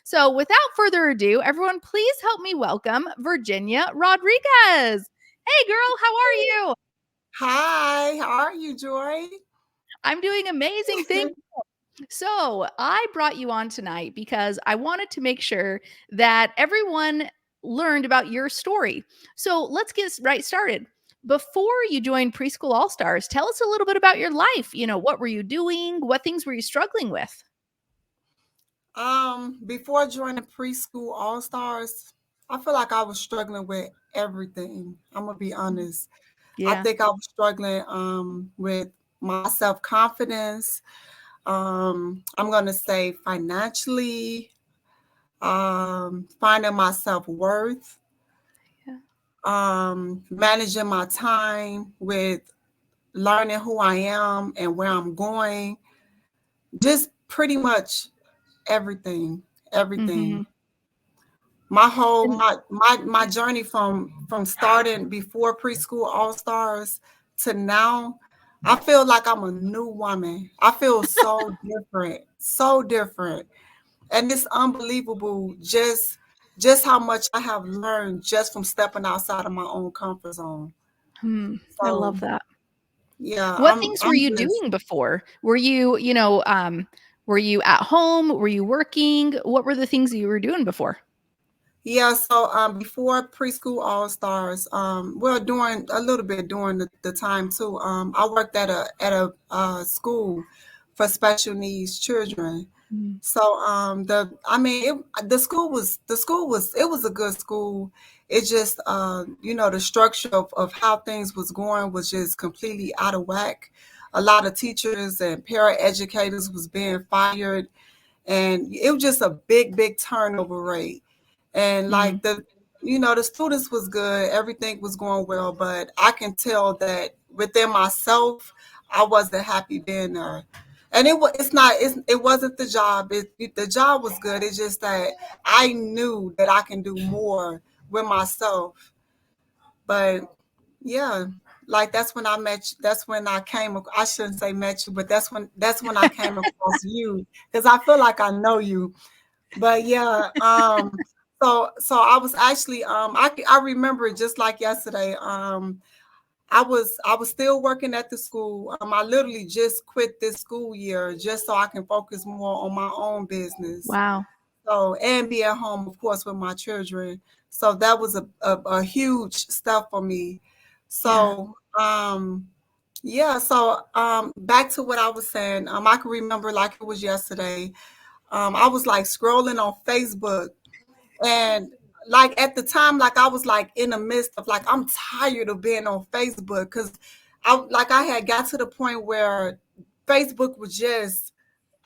So, without further ado, everyone, please help me welcome Virginia Rodriguez. Hey, girl, how are you? Hi, how are you, Joy? I'm doing amazing. Thank you. So, I brought you on tonight because I wanted to make sure that everyone learned about your story. So, let's get right started. Before you joined Preschool All Stars, tell us a little bit about your life. What were you doing? What things were you struggling with? Before joining Preschool All Stars, I feel like I was struggling with everything. I'm gonna be Mm. honest. I Yeah. think I was struggling with my self-confidence. I'm gonna say financially, finding my self-worth, Yeah. managing my time with learning who I am and where I'm going. Just pretty much everything. Everything. Mhm. My whole And my journey from starting before Preschool All Stars to now, I feel like I'm a new woman. I feel so different, and it's unbelievable just how much I have learned just from stepping outside of my own comfort zone. I So love that. yeah, What things were I'm you just doing before? Were you at home? Were you working? What were the things that you were doing before? yeah. So before Preschool All Stars, well, doing a little bit during the time too. I worked at a school for special needs children. Mm. So the school was it was a good school. It just the structure of how things was going was just completely out of whack. A lot of teachers and para educators was being fired, and it was just a big turnover rate. And Mm. like the students was good, everything was going well, but I can tell that within myself I wasn't happy being there. And it wasn't the job. The job was good. It's just that I knew that I can do more with myself. But yeah, like that's when I met you. That's when I shouldn't say met you, but that's when I came across you, because I feel like I know you. But yeah, so I was actually I remember it just like yesterday. I was still working at the school. I literally just quit this school year just so I can focus more on my own business. Wow. So, and be at home, of course, with my children. So that was a huge step for me. Yeah. So yeah, so back to what I was saying. I can remember like it was yesterday. I was like scrolling on Facebook, and like at the time, like I was like in the midst of like I'm tired of being on Facebook, because I had got to the point where Facebook was just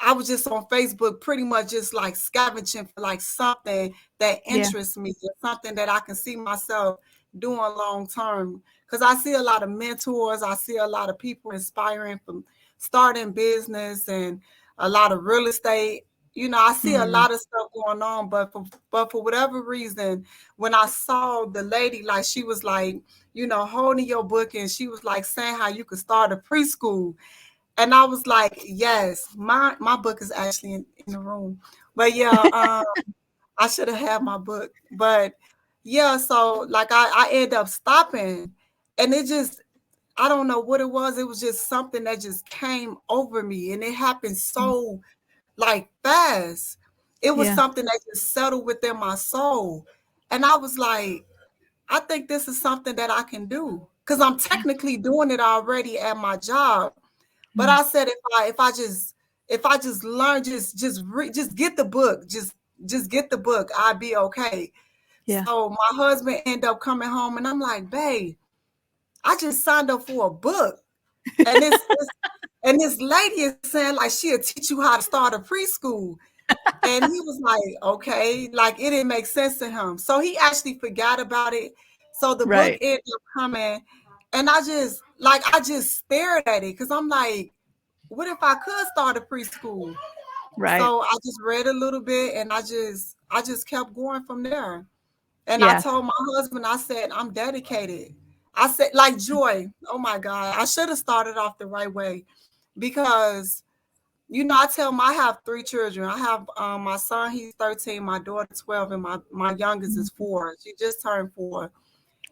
I was just on Facebook pretty much just like scavenging for like something that Yeah. interests me, something that I can see myself doing long term. Because I see a lot of mentors, I see a lot of people inspiring from starting business and a lot of real estate. I see a Mm. lot of stuff going on, but for whatever reason, when I saw the lady, like she was like, holding your book, and she was like saying how you could start a preschool, and I was like, yes, my book is actually in the room. But yeah, I should have had my book. But yeah, so like I ended up stopping, and it just I don't know what it was. It was just something that just came over me, and it happened Mm. so like fast. It was Yeah. something that just settled within my soul. And I was like, I think this is something that I can do, because I'm Yeah. technically doing it already at my job. But Mm. I said if I just learn, just get the book, just get the book, I'd be okay. Yeah. So my husband ended up coming home, and I'm like, babe, I just signed up for a book, and this lady is saying like she'll teach you how to start a preschool. And he was like, okay, like it didn't make sense to him. So he actually forgot about it. So the book Right. ended up coming, and I just stared at it, because I'm like, what if I could start a preschool? Right. So I just read a little bit, and I just kept going from there. And I Yeah. told my husband, I said, I'm dedicated. I said, like Joy, oh my God, I should have started off the right way, because I tell them I have 3 children. I have my son, he's 13, my daughter 12, and my youngest is Mhm. 4. She just turned 4.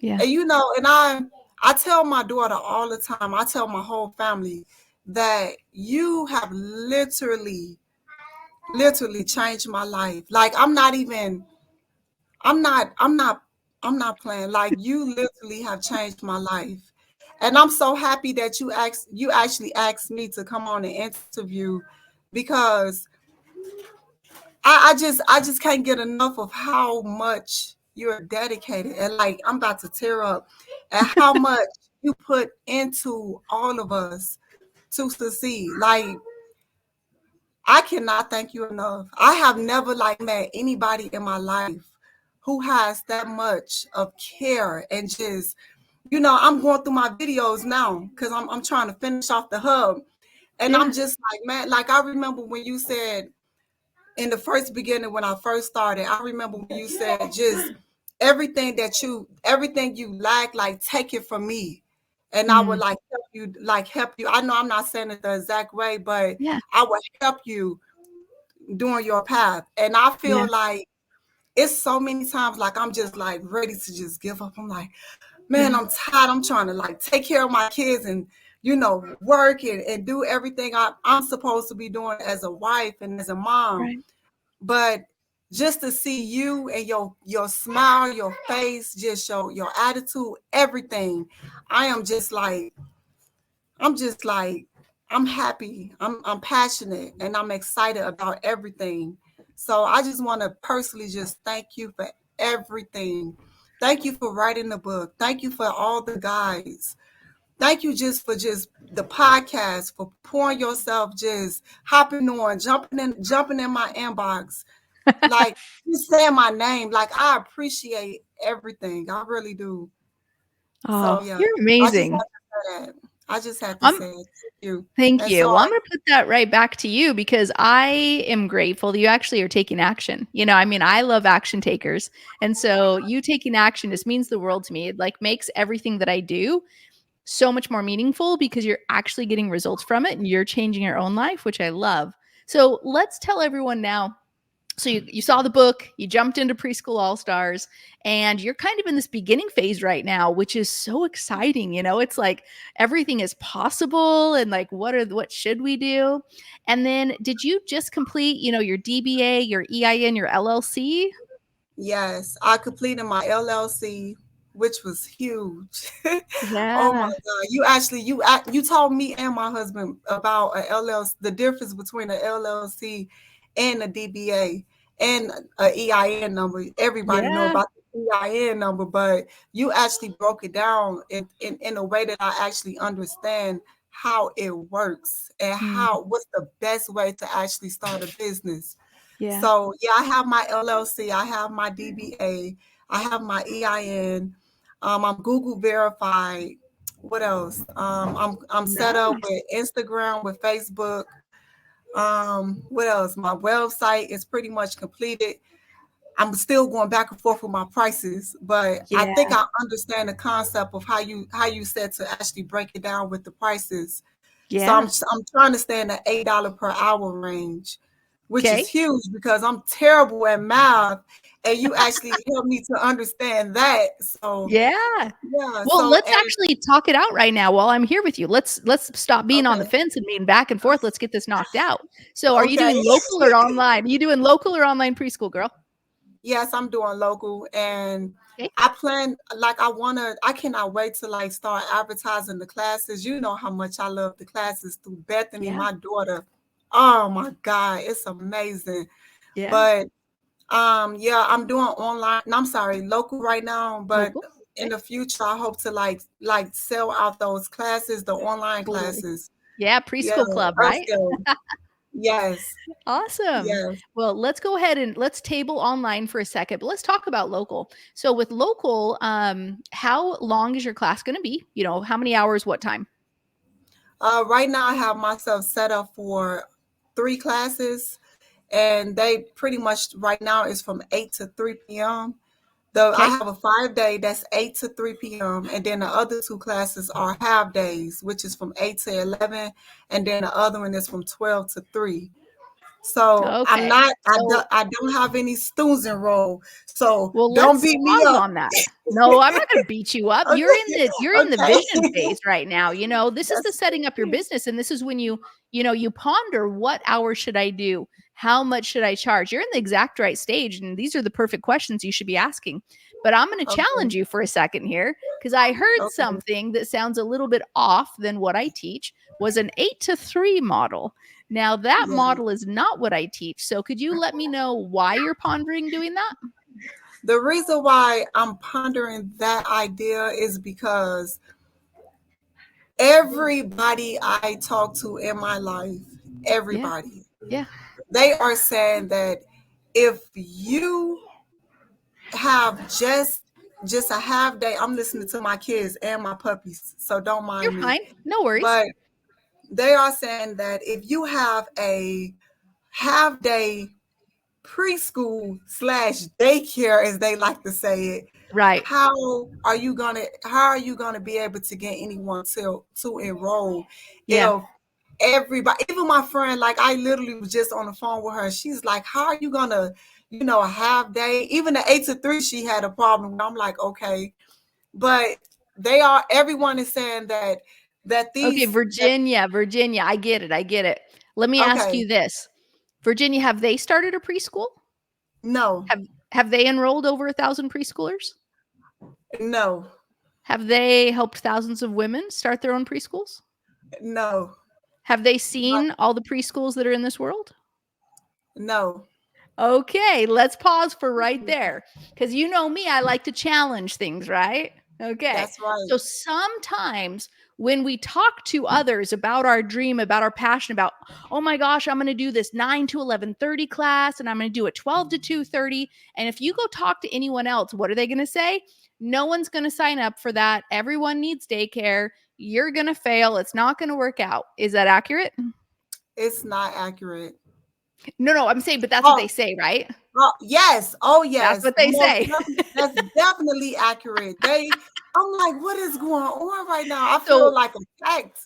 Yeah. And and I tell my daughter all the time, I tell my whole family that you have literally changed my life. Like I'm not I'm not I'm not playing. Like you literally have changed my life. And I'm so happy that you actually asked me to come on and interview because I just can't get enough of how much you're dedicated, and like I'm about to tear up at how much you put into all of us to succeed. Like I cannot thank you enough. I have never like met anybody in my life who has that much of care and just I'm going through my videos now because I'm trying to finish off the hub. And I'm Yeah. just like, man, like I remember when you said in the first beginning when I first started, I remember when you said just everything you lack, like take it from me. And I would Mm. like help you. I know I'm not saying it the exact way, but Yeah. I would help you during your path. And I Yeah. feel like it's so many times like I'm just like ready to just give up. I'm like, man, Yeah. I'm tired. I'm trying to like take care of my kids and work and do everything I'm supposed to be doing as a wife and as a mom. Right. But just to see you and your smile, your face, just your attitude, everything, I am just like I'm just like I'm happy. I'm passionate and I'm excited about everything. So I just want to personally just thank you for everything. Thank you for writing the book. Thank you for all the guides. Thank you just for just the podcast, for pouring yourself, just hopping on, jumping in my inbox, like just saying my name. Like I appreciate everything. I really do. So Oh, yeah, you're I just amazing. had to say that. I just had to I'm say it. Thank you. Thank And you. so Well, I'm gonna put that right back to you because I am grateful that you actually are taking action. I mean, I love action takers. And so you taking action just means the world to me. It like makes everything that I do so much more meaningful because you're actually getting results from it and you're changing your own life, which I love. So let's tell everyone now. So you saw the book, you jumped into Preschool All Stars, and you're kind of in this beginning phase right now, which is so exciting. It's like everything is possible, and like what should we do? And then did you just complete, your DBA, your EIN, your LLC? yes, I completed my LLC, which was huge. Oh my Yeah. God! You told me and my husband about a LLC, the difference between an LLC and a DBA and a EIN number. Everybody know Yeah. about the EIN number, but you actually broke it down in a way that I actually understand how it works and Mm, what's the best way to actually start a business. yeah. So yeah, I have my LLC, I have my DBA, I have my EIN. I'm Google verified. What else? I'm set up Nice. with Instagram, with Facebook. What else? My website is pretty much completed. I'm still going back and forth with my prices, but I think Yeah. I understand the concept of how you said to actually break it down with the prices. So Yeah. I'm trying to stay in the $8 per hour range, which is Okay. huge because I'm terrible at math, and you actually helped me to understand that. So Yeah. yeah, Well, so let's and actually talk it out right now while I'm here with you. Let's stop being on the okay, fence and being back and forth. Let's get this knocked out. So, are you okay. doing local or online? Are you doing local or online preschool, girl? Yes, I'm doing local, and Okay. I plan like I cannot wait to like start advertising the classes. You know how much I love the classes through Bethany, Yeah. my daughter. Oh my God, it's amazing. Yeah. But yeah, I'm doing online. No, I'm sorry, local right now, but Local. in Okay. the future I hope to like sell out those classes, the online Totally. classes. Yeah. Yeah, Preschool club, right? upscale. Yes. Awesome. Yes. Well, let's go ahead and let's table online for a second, but let's talk about local. So, with local, how long is your class going to be? How many hours, what time? Right now I have myself set up for 3 classes, and they pretty much right now is from 8 to 3 p.m. I Okay. have a 5 day that's 8 to 3 p.m. and then the other two classes are half days, which is from 8 to 11, and then the other one is from 12 to 3. So I'm Okay. not, So, I don't have any students enrolled. So well, don't let's beat me pause up. on that. No, I'm not going to beat you up. Okay, You're in the vision okay. phase right now. This is the That's setting up your business, and this is when you ponder, what hours should I do? How much should I charge? You're in the exact right stage, and these are the perfect questions you should be asking. But I'm going to okay. challenge you for a second here, because I heard Okay. something that sounds a little bit off than what I teach, was an 8 to 3 model. Now, that Yeah. model is not what I teach. So could you let me know why you're pondering doing that? The reason why I'm pondering that idea is because everybody I talk to in my life, Yeah. everybody, Yeah. they are saying that if you have just a half day, I'm listening to my kids and my puppies, so don't You're mind me. fine. No worries. But they are saying that if you have a half day preschool slash daycare, as they like to say it, Right. how are you gonna be able to get anyone to enroll Yeah. if everybody, even my friend, like I literally was just on the phone with her. She's like, how are you gonna, a half day? Even the 8 to 3, she had a problem with. I'm like, okay, but everyone is saying that Okay, these that Virginia, I get it. I get it. Let me ask okay, you this. Virginia, have they started a preschool? no, Have they enrolled over 1,000 preschoolers? no, Have they helped thousands of women start their own preschools? no, Have they seen all the preschools that are in this world? no. Okay, let's pause for right there. Because you know me, I like to challenge things, right? Okay. That's right. So sometimes when we talk to others about our dream, about our passion, about, oh my gosh, I'm going to do this 9 to 11:30 class and I'm going to do it 12 to 2:30. And if you go talk to anyone else, what are they going to say? No one's going to sign up for that. Everyone needs daycare. You're going to fail. It's not going to work out. Is that accurate? It's not accurate. No, no, I'm saying, but that's what Oh, they say, right? yes. Oh, That's yes. what they say. That's definitely accurate. I'm like, what is going on right now? I feel So like attacked.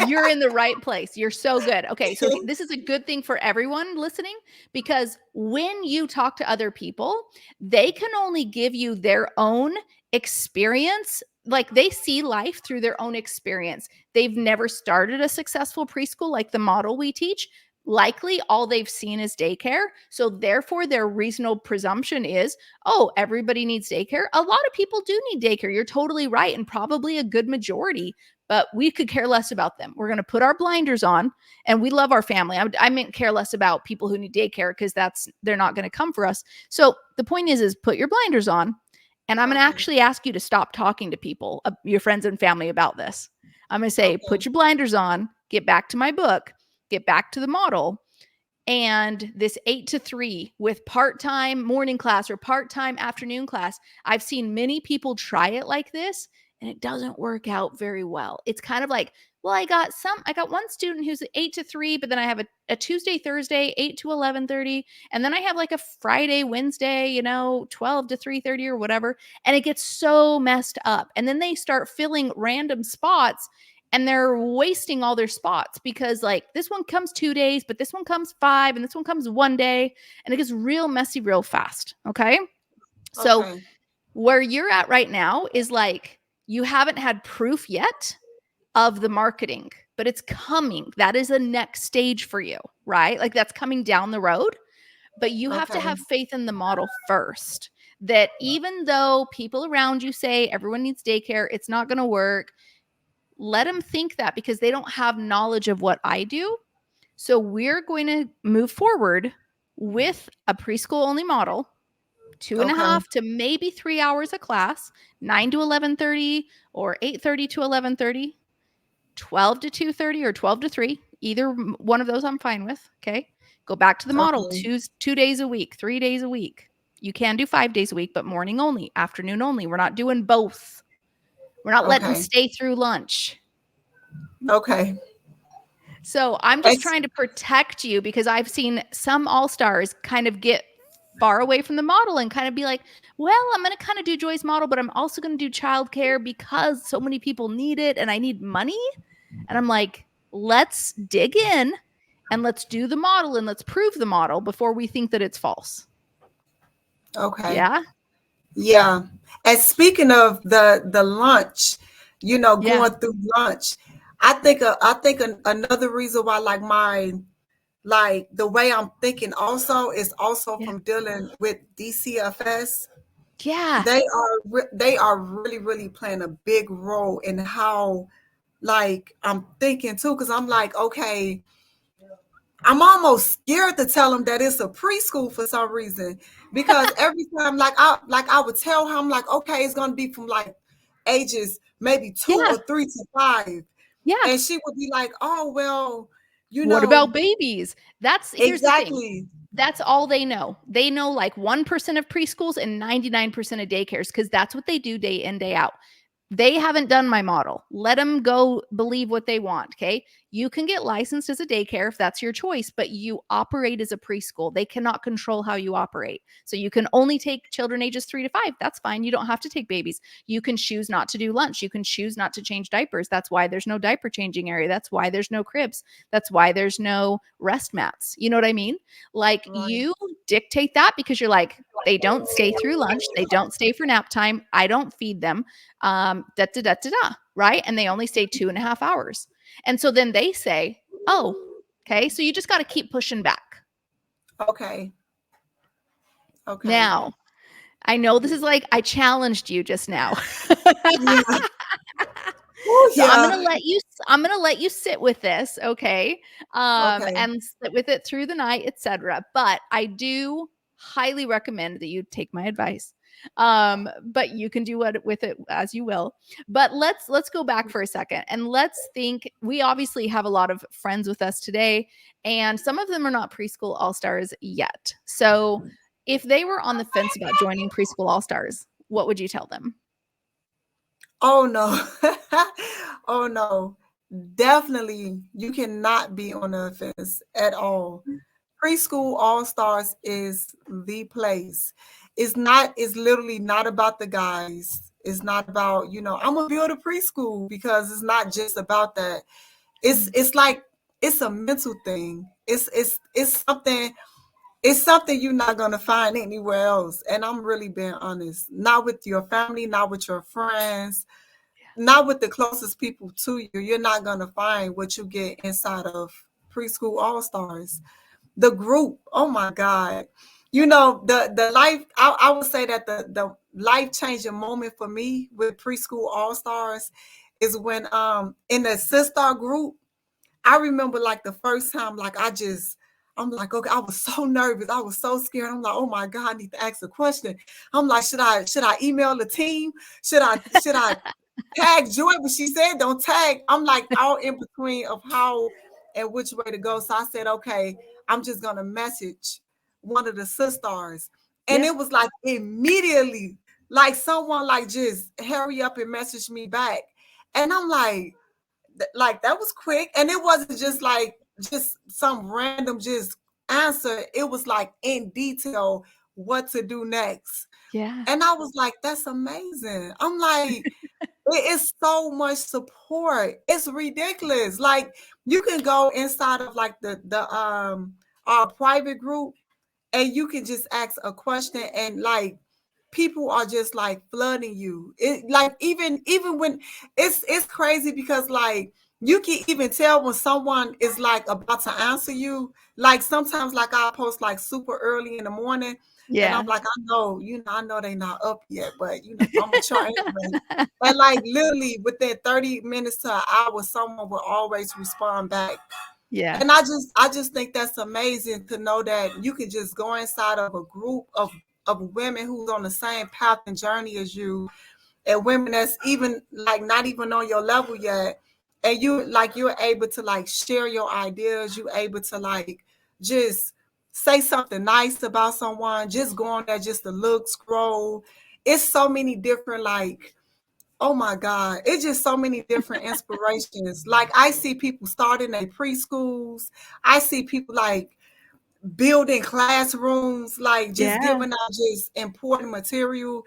you're in the right place. You're so good. Okay, so this is a good thing for everyone listening, because when you talk to other people, they can only give you their own experience. Like, they see life through their own experience. They've never started a successful preschool like the model we teach. Likely all they've seen is daycare. So therefore their reasonable presumption is, oh, everybody needs daycare. A lot of people do need daycare. You're totally right, and probably a good majority, but we could care less about them. We're going to put our blinders on, and we love our family. I meant care less about people who need daycare, because they're not going to come for us. So the point is put your blinders on, and I'm going to Okay. actually ask you to stop talking to people, your friends and family, about this. I'm going to say, Okay. put your blinders on, get back to my book, get back to the model, and this 8 to 3 with part-time morning class or part-time afternoon class. I've seen many people try it like this, and it doesn't work out very well. It's kind of like, well, I got one student who's 8 to 3, but then I have a Tuesday, Thursday, 8 to 11:30, and then I have like a Friday, Wednesday, 12 to 3:30 or whatever. And it gets so messed up. And then they start filling random spots, and they're wasting all their spots, because like this one comes 2 days, but this one comes 5, and this one comes 1 day, and it gets real messy real fast. Okay. So Okay. where you're at right now is like, you haven't had proof yet of the marketing, but it's coming. That is the next stage for you, right? Like, that's coming down the road, but you have to Okay. have faith in the model first. That even though people around you say everyone needs daycare, it's not going to work. Let them think that, because they don't have knowledge of what I do. So we're going to move forward with a preschool only model, two and a Okay. half to maybe 3 hours a class, 9 to 11:30 or 8:30 to 11:30, 12 to 2:30 or 12 to 3. Either one of those I'm fine with. Okay. Go back to the model, Okay. 2 days a week, 3 days a week. You can do 5 days a week, but morning only, afternoon only. We're not doing both. We're not letting them Okay. stay through lunch. Okay. So I'm just It's trying to protect you, because I've seen some all stars kind of get far away from the model and kind of be like, well, I'm going to kind of do Joy's model, but I'm also going to do childcare because so many people need it and I need money. And I'm like, let's dig in and let's do the model and let's prove the model before we think that it's false. Okay. Yeah. Yeah. And speaking of the lunch, Yeah. going through lunch, I think another reason why like the way I'm thinking also is also Yeah. from dealing with DCFS. Yeah. They are really really playing a big role in how like I'm thinking too, because I'm like, okay, I'm almost scared to tell him that it's a preschool for some reason, because every time I would tell him like, okay, it's gonna be from like ages maybe two Yeah. or three to five, Yeah. and she would be like, oh well, you What know about babies? Here's the thing. exactly. That's all they know. They know like 1% of preschools and 99% of daycares because that's what they do day in, day out. They haven't done my model. Let them go believe what they want. Okay. You can get licensed as a daycare if that's your choice, but you operate as a preschool. They cannot control how you operate. So you can only take children ages 3 to 5. That's fine. You don't have to take babies. You can choose not to do lunch. You can choose not to change diapers. That's why there's no diaper changing area. That's why there's no cribs. That's why there's no rest mats. You know what I mean? Like Right. you dictate that because you're like, they don't stay through lunch. They don't stay for nap time. I don't feed them da da da da da, right? And they only stay 2.5 hours. And so then they say, oh, okay, so you just got to keep pushing back. Okay. Okay. Now, I know this is like I challenged you just now. Yeah. Oh So I'm yeah. gonna let you sit with this, okay? Okay. And sit with it through the night, etc. But I do highly recommend that you take my advice. But you can do what with it as you will. But let's go back for a second and let's think. We obviously have a lot of friends with us today, and some of them are not preschool all stars yet. So if they were on the fence about joining preschool all stars, what would you tell them? Oh no. Oh no. Definitely you cannot be on the fence at all. Preschool All Stars is the place. It's literally not about the guys. It's not about, I'm gonna build a preschool, because it's not just about that. It's like it's a mental thing. It's something you're not gonna find anywhere else. And I'm really being honest. Not with your family, not with your friends, not with the closest people to you. You're not gonna find what you get inside of Preschool All Stars. The group, oh my God. The life, I would say that the life changing moment for me with Preschool All Stars is when in the sister group, I remember like the first time, like I'm like, okay, I was so nervous. I was so scared. I'm like, oh my God, I need to ask a question. I'm like, should I email the team? Should I tag Joy? But she said don't tag. I'm like all in between of how and which way to go. So I said, okay, I'm just gonna message one of the sisters. And Yeah. it was like immediately, like someone like just hurry up and message me back. And I'm like that was quick. And it wasn't just some random just answer. It was like in detail what to do next. Yeah. And I was like, that's amazing. I'm like, it is so much support. It's ridiculous. Like you can go inside of like the our private group, and you can just ask a question, and like people are just like flooding you. It like even when it's crazy, because like you can even tell when someone is like about to answer you. Like sometimes like I post like super early in the morning, and I'm Yeah. like, I know they not up yet, but I'm gonna try anyway. And like literally within 30 minutes to an hour, someone will always respond back. Yeah. And I just think that's amazing to know that you can just go inside of a group of women who's on the same path and journey as you, and women that's even like not even on your level yet, and you're able to like share your ideas. You're able to like just say something nice about someone, just go on there just to look, scroll. It's so many different like, oh my God, it's just so many different inspirations. Like I see people starting their preschools. I see people like building classrooms, like just Yeah. giving out just important material.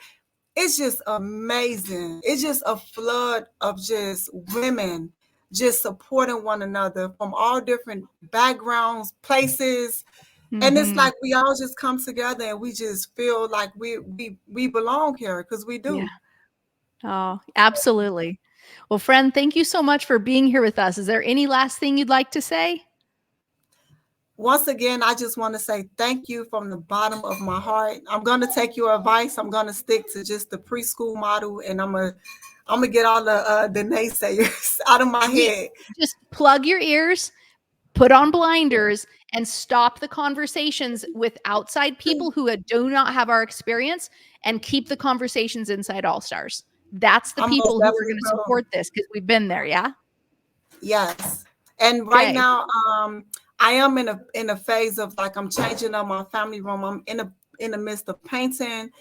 It's just amazing. It's just a flood of just women just supporting one another from all different backgrounds, places. And it's Mhm. like we all just come together and we just feel like we belong here because we Yeah. do. Oh, absolutely. Well, friend, thank you so much for being here with us. Is there any last thing you'd like to say? Once again, I just want to say thank you from the bottom of my heart. I'm going to take your advice. I'm going to stick to just the preschool model, and I'm gonna get all the naysayers out of my Yeah. head. Just plug your ears, put on blinders, and stop the conversations with outside people who do not have our experience, and keep the conversations inside All Stars. That's the I most people who are definitely going to will. support this because we've been there. Yeah. Yes. And right Okay. now, I am in a phase of like I'm changing up my family room. I'm in the midst of painting,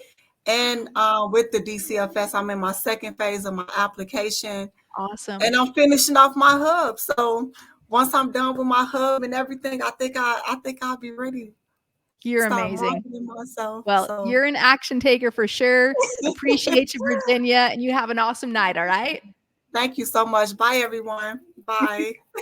and with the DCFS, I'm in my second phase of my application, Awesome. and I'm finishing off my hub. So once I'm done with my hub and everything, I think I'll be ready to You're start amazing. marketing myself. Well, So you're an action taker for sure. Appreciate you, Virginia, and you have an awesome night. All right. thank you so much. Bye, everyone. Bye.